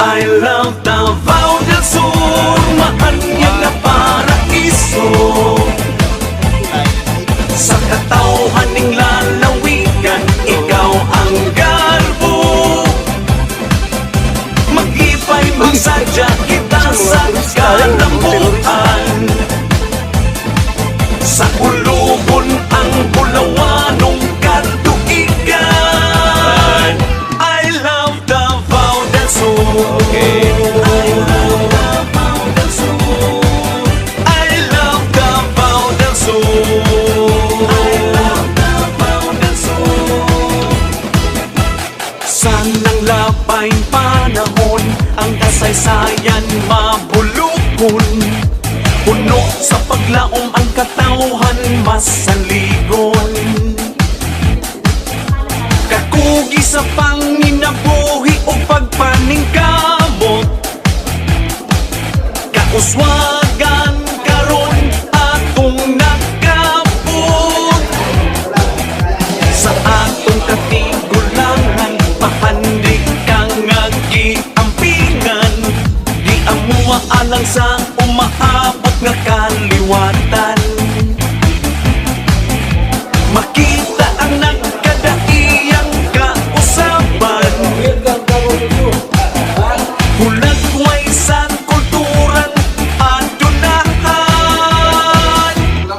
I love Davao del Sur, maanyag na paraiso. Sa katauhan ning lalawigan, ikaw ang garbo. Mag-ipay, magsadya kita sa kalambuan. Sa ulugon ang Bulawanong katuigan. I love Davao del Sur. I love Davao del Sur. I love Davao del Sur. I love Davao del Sur. Sanang lapay panahon, ang kasaysayan mabulukon. Puno sa paglaom ang katauhan masanligon. Kakugi sa panginabuhi o pagpaningkamot. Kauswagan karon atong nakabot. Sa atong katigulangan, pahandig kang agiampingan. Di amuwa alang sa umaabot nga kaliwatan. Makita ang nagkadaiyang kausaban. Hulagway sa kulturan adunahan.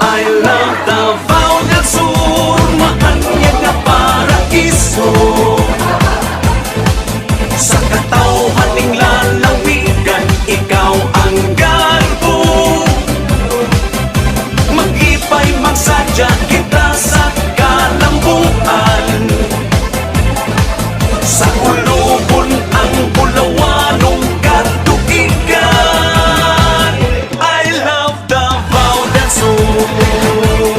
I love Davao del Sur, maanyag na paraiso. Sa katauhan ning lalawigan, ikaw ang garbo. Mag-ipay, magsadya kita sa kalambuan. Sa ulugon ang Bulawanong katuigan. I love Davao del Sur.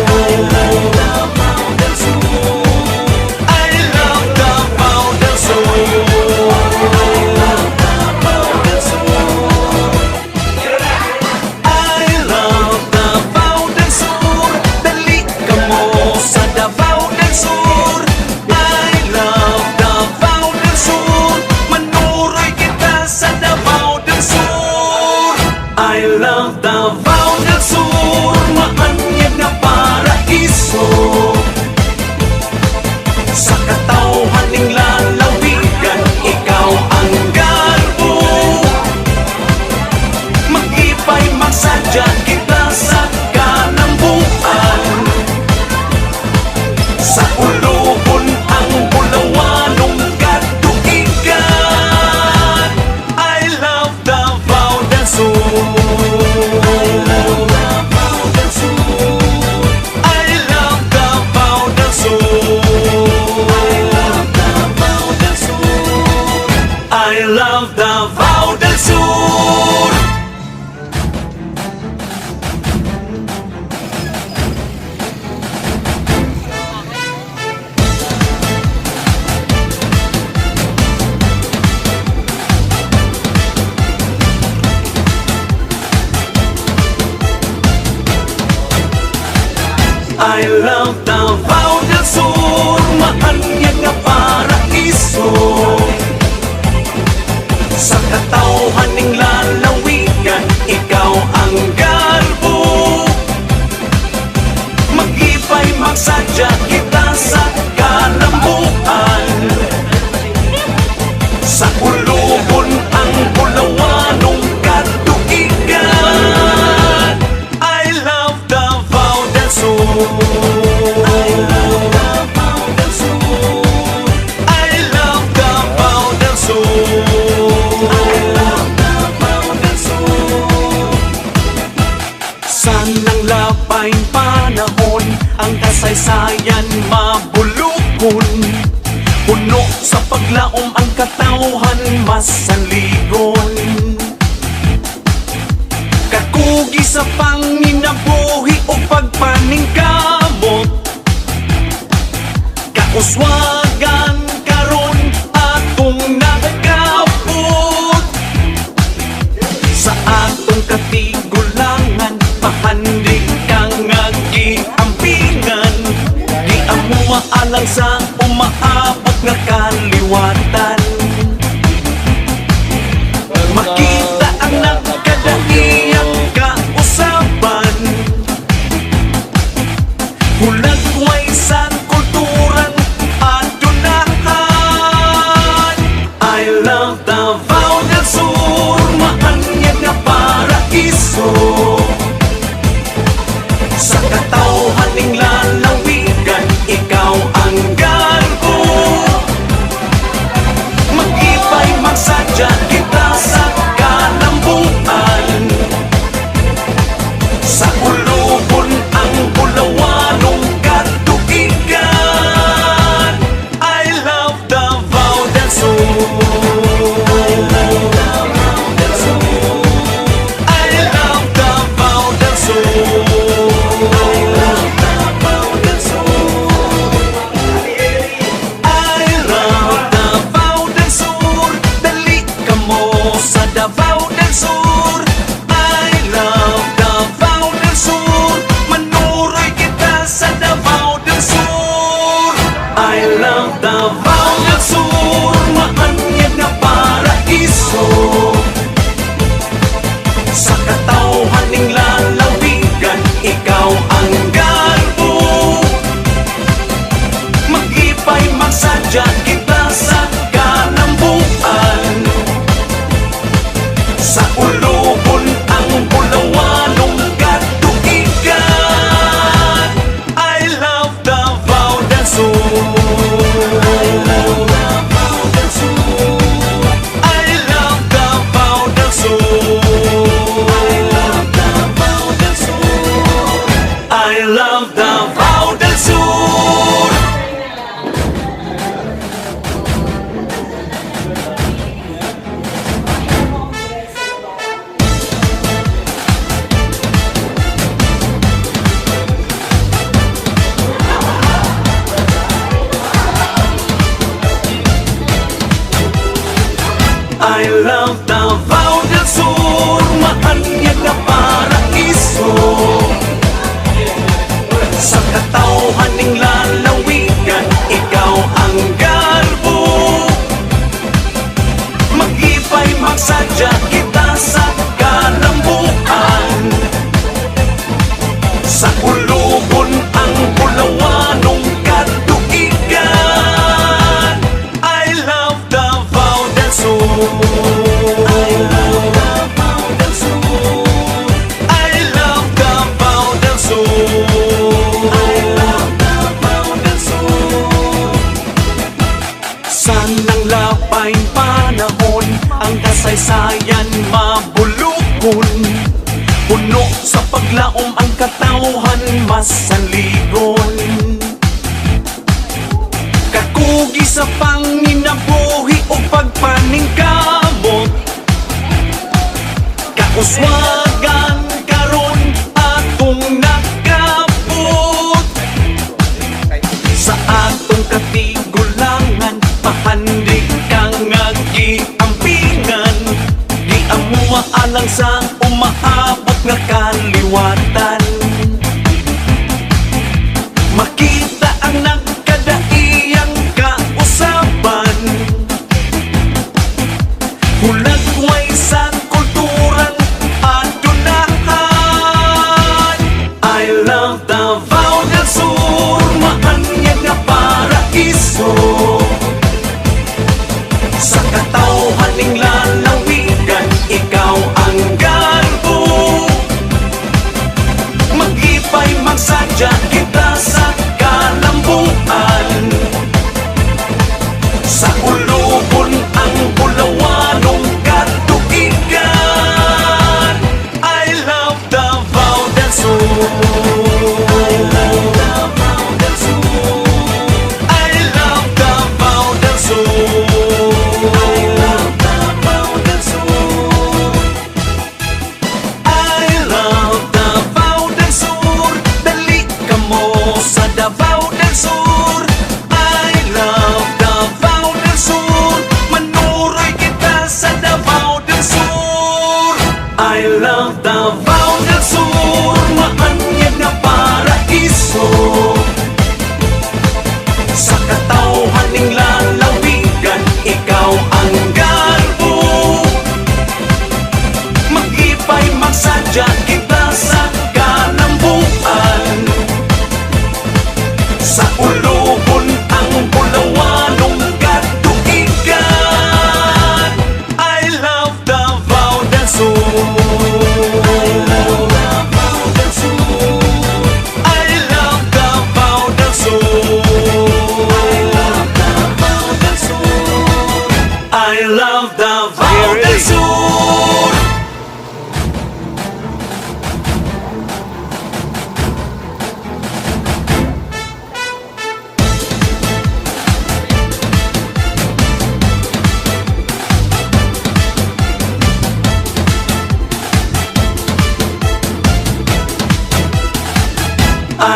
I love Davao del Sur. I love Davao del Sur. I love Davao del Sur. I love Davao del Sur. Dali ka mo sa Davao del Sur. I love Davao del Sur. Manuroy kita sa Davao del Sur. I love Davao del Sur, maanyag na paraiso. Sa katauhan ning lalawigan, ikaw ang garbo. Mag-ipay, magsadya kita sa kalambuan. Sa ulugon ang Bulawanong katuigan. I love Davao del Sur. I love Davao del Sur. I love Davao del Sur. I love Davao del Sur. I love Davao del Sur. I love Davao del Sur, maanyag nga paraiso. Sa katauhan ning lalawigan, ikaw ang garbo. Mag-ipay, magsadya kita sa kalambuan. Sa ulugon ang Bulawanong katuigan. I love Davao del Sur. I love Davao del Sur. I love Davao del Sur. I love Davao del Sur. Sanang lapay panahon, ang kasaysayan mabulukon. Puno sa paglaom ang katauhan masanligon. Kakugi sa panginabuhi o pagpaningkamot. Kauswagan karon atong nakabot. Sa atong katigulangan, pahandig kang agiampingan. Di amuwa alang sa umaabot nga kaliwatan. Makita ang nagkadaiyang kausapan, hulagway sa kulturang adunahan. I love Davao del Sur, maanyag na paraiso. Sa katawhaning lalawigan, ikaw ang garbo. Mag-ipay magsadya kita sa kalambuan. Sa ulubon ang bulawanong katuigan. I love Davao del Sur. I love Davao del Sur. I love Davao del Sur. I love Davao del Sur. I love Davao del Sur. Dali ka mo sa Davao del Sur. I love Davao del Sur. Manuroy kita sa Davao del Sur. I love Davao del Sur. Maanyag na paraiso. Sa katawhaning lalawigan, ikaw ang garbo. Mag-ipay magsadya kita sa kalambuan. Sa ulubon ang bulawanong katuigan. I love Davao del Sur. I love Davao del Sur. I love Davao del Sur. I love Davao del Sur. I love Davao del Sur. I love Davao del Sur, maanyag na paraiso. Sa katawhaning lalawigan, ikaw ang garbo. Mag-ipay magsadya kita sa kalambuan. Sa ulubon ang bulawanong katuigan. I love Davao del Sur. I love Davao del Sur. I love Davao del Sur. I love Davao del Sur. Sanang lapay panahon, ang kasaysayan mabulukon. Puno sa paglaom ang katawhan masanligon. Kakugi sa panginabuhi o pagpaningkamot. Kauswagan karon atong nakabot. Sa atong katigulangan, pahandig kang nag-iampingan. Di amuwa alang sa umaabot nga kaliwatan. Makita ang nagkadaiyang kausapan, hulagway sa kulturang adunahan.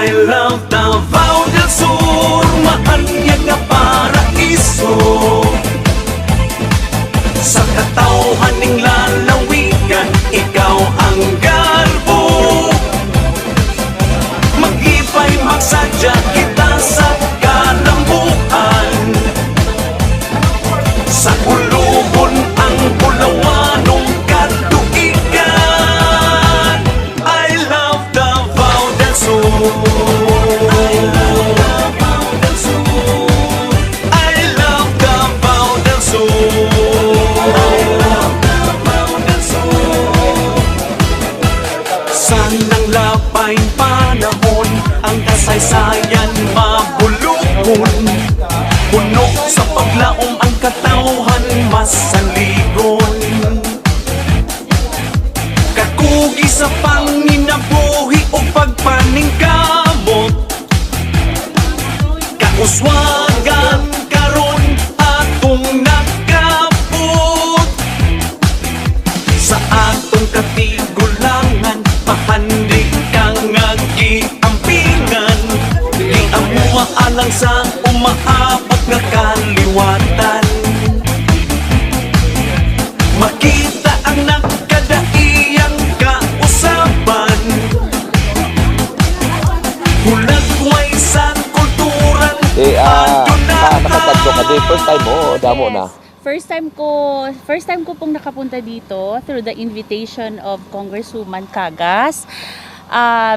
I love Davao del Sur, maanyag nga paraiso. Sa katawhan ning lalawigan, ikaw ang garbo. Mag-ipay magsadya kita sa kalambuan. Sa uluhon ang bulawanong katuigan. I love Davao del Sur. I love Davao del Sur. I love Davao del Sur. I love Davao del Sur. Sanang lapay panahon, ang kasaysayan mabulukon. Puno sa paglaom ang katawhan masaligon. Kakugi sa panginabuhi o pagpaningkamot. Kauswagan karon atong nakapot. Sa atong katigulangan, pahandig kang nag-iampingan. Di amuha alang sa umaabot nga kaliwatan. Makita ang nakadaiyang kausapan. Hulagway sa kulturan Nakatadto ka din. First time mo, damo na. First time ko pong nakapunta dito through the invitation of Congresswoman Cagas.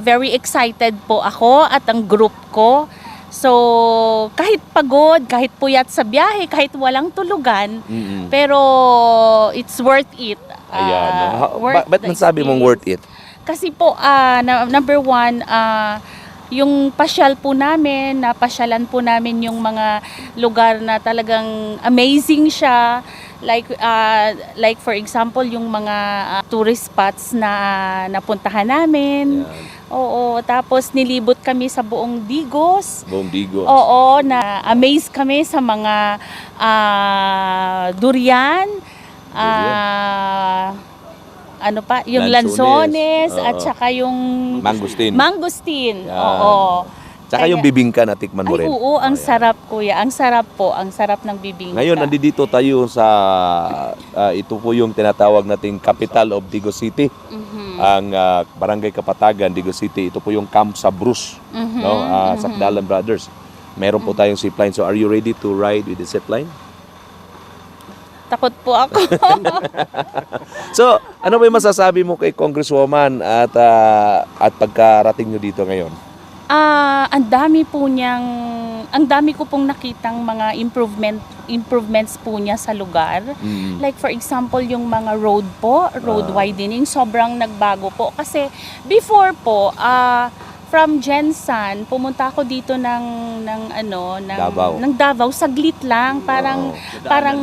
Very excited po ako at ang group ko. So, kahit pagod, kahit puyat sa biyahe, kahit walang tulugan, pero it's worth it. Ayan. Ba't nasabi mong worth it? Kasi po, number one, yung pasyal po namin, napasyalan po namin yung mga lugar na talagang amazing siya. Like for example, yung mga tourist spots na napuntahan namin. Ayan. Oo, tapos nilibot kami sa buong Digos. Buong Digos. Oo, na-amaze kami sa mga durian. Ano pa? Yung lanzones at saka yung mangustin. Mangustin. Yan. Oo. Tsaka yung bibingka na tikman mo rin. Oo, ang sarap kuya. Ang sarap po. Ang sarap ng bibingka. Ngayon, nandito tayo sa, ito po yung tinatawag nating capital of Digos City. Ang Barangay Kapatagan, Digos City. Ito po yung Camp sa Bruce, no? Sakdalan Brothers. Meron po tayong zipline. So, are you ready to ride with the zipline? Takot po ako. So, ano ba yung masasabi mo kay Congresswoman at pagkarating nyo dito ngayon? Ang dami ko pong nakitang mga improvements po niya sa lugar. Like for example, yung mga road widening, sobrang nagbago po. Kasi before po, from Jensan, pumunta ako dito ng Davao, saglit lang, parang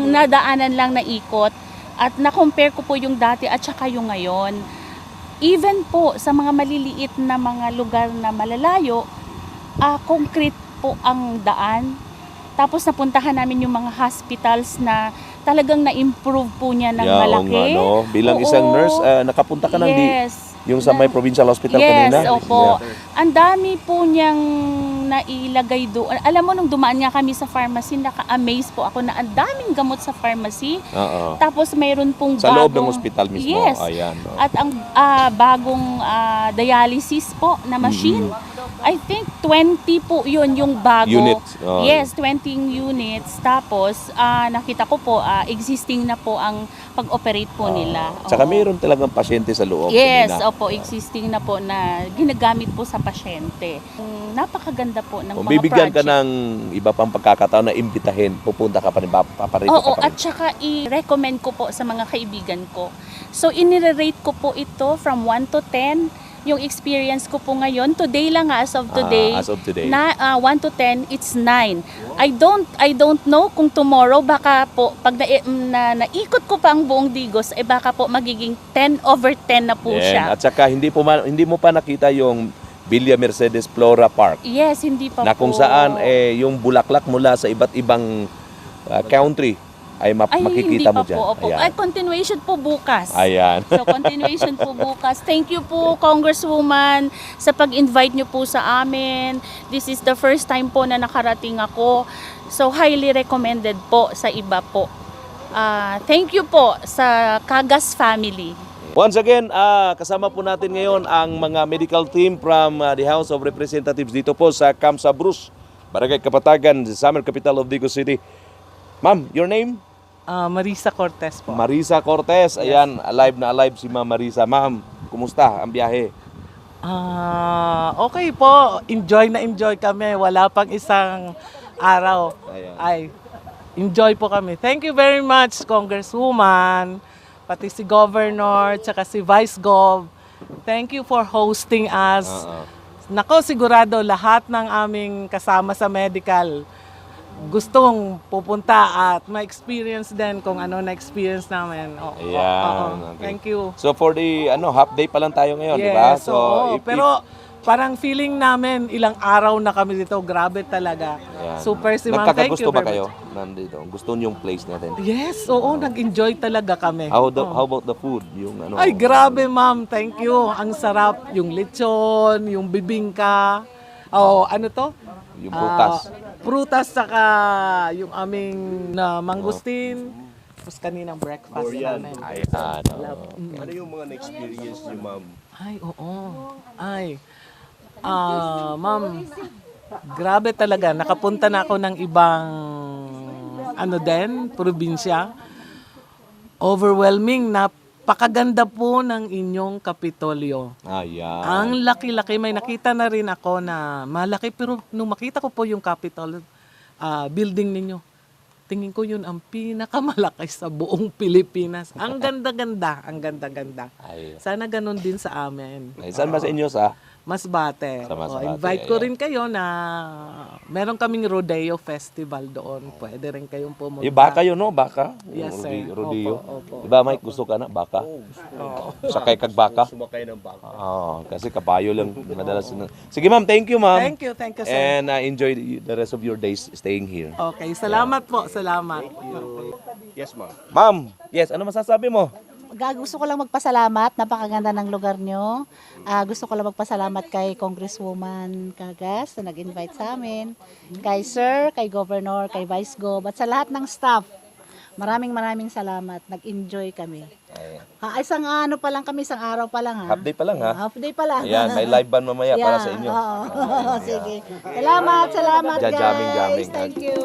nadaanan lang na ikot. At na-compare ko po yung dati at saka yung ngayon. Even po sa mga maliliit na mga lugar na malalayo, concrete po ang daan. Tapos napuntahan namin yung mga hospitals na talagang na-improve po niya ng malaki. No? Bilang isang nurse, nakapunta ka ng yung sa may provincial hospital kanina? Yes, opo. Ang dami po niyang nailagay doon. Alam mo, nung dumaan nga kami sa pharmacy, naka-amaze po ako na ang daming gamot sa pharmacy. Tapos mayroon pong sa loob ng hospital mismo? Yes. Ayan, no? At ang bagong dialysis po na machine. I think 20 po yun yung bago. Units. Yes, 20 units. Tapos nakita ko po existing na po ang pag-operate po nila. Tsaka mayroon talagang pasyente sa loob. Yes, opo, existing na po na ginagamit po sa pasyente. Napakaganda po ng mga project. Bibigyan ka ng iba pang pagkakataon na imbitahin, pupunta ka pa rin, paparito ka pa rin. At saka i-recommend ko po sa mga kaibigan ko. So, inire-rate ko po ito from 1 to 10. Yung experience ko po ngayon, today lang as of today. As of today. 1 to 10, it's 9. I don't know kung tomorrow baka po pag naikot ko pa ang buong Digos, baka po magiging 10 over 10 na po siya. At saka hindi mo pa nakita yung Villa Mercedes Flora Park. Yes, hindi pa na kung po. saan yung bulaklak mula sa iba't ibang country ay makikita mo hindi dyan. pa po. Opo. Ayan. Ay, continuation po bukas. Ayan. So, continuation po bukas. Thank you po, Congresswoman, sa pag-invite nyo po sa amin. This is the first time po na nakarating ako. So, highly recommended po sa iba po. Thank you po sa Cagas family. Once again, kasama po natin ngayon ang mga medical team from the House of Representatives dito po sa Camp sa Bruce, Barangay Kapatagan, Summer Capital of Digos City. Ma'am, your name? Marisa Cortez po. Marisa Cortez. Ayan, alive na alive si Ma'am Marisa. Ma'am, kumusta ang biyahe? Okay po. Enjoy na enjoy kami. Wala pang isang araw. Ayan. Ay, enjoy po kami. Thank you very much, Congresswoman, pati si Governor, tsaka si Vice Gov. Thank you for hosting us. Nako, sigurado lahat ng aming kasama sa medical gustong pupunta at ma-experience din kung ano na-experience namin. Ayan, okay. Thank you. So for the half day pa lang tayo ngayon, di ba? Yes, oo. Pero parang feeling namin ilang araw na kami dito. Grabe talaga. Ayan. Super si Ma'am. Thank Nagkakagusto you ba very kayo much. nandito? Gusto niyo yung place natin? Yes, oo. Nag-enjoy talaga kami. How about the food? Yung ano? Ay, grabe ma'am. Thank you. Ang sarap. Yung lechon, yung bibingka. Oh, ano to? Yung prutas. Prutas saka yung aming mangustin. Tapos kaninang breakfast namin. Ayan. Ano yung mga na-experience niyo, ma'am? Ay, oo. Ay. Ma'am, grabe talaga. Nakapunta na ako ng ibang probinsya. Overwhelming. Napakaganda po ng inyong Kapitolyo. Ayan. Ang laki-laki. May nakita na rin ako na malaki. Pero nung makita ko po yung Capitol building ninyo, tingin ko yun ang pinakamalaki sa buong Pilipinas. Ang ganda-ganda. Ang ganda-ganda. Ay. Sana ganun din sa amin. Ay, saan ba sa inyo sa? Masbate. Sa Masbate, Invite ko ayan. rin kayo na meron kaming rodeo festival doon. Pwede rin kayong pumunta. Yung baka yun, no? Baka? Yes, sir. Rodeo. Opo. Diba, Mike? Gusto ka na? Baka? Sakay kag baka? Sumakay ng bangka. Oo, kasi kabayo lang madalas. Sige, ma'am. Thank you, ma'am. Thank you, sir. And enjoy the rest of your days staying here. Okay, salamat po. Salamat. Yes, ma'am. Ma'am, yes, ano masasabi mo? Gusto ko lang magpasalamat, napakaganda ng lugar nyo. Gusto ko lang magpasalamat kay Congresswoman Cagas na nag-invite sa amin, kay Sir, kay Governor, kay Vice Gov, at sa lahat ng staff. Maraming salamat. Nag-enjoy kami. Isang ano pa lang kami, isang araw pa lang ha. Half day pa lang, ha? Half day pa lang. Ayan, may live band mamaya para sa inyo. Oo. Sige. Salamat guys. Jamming. Thank you.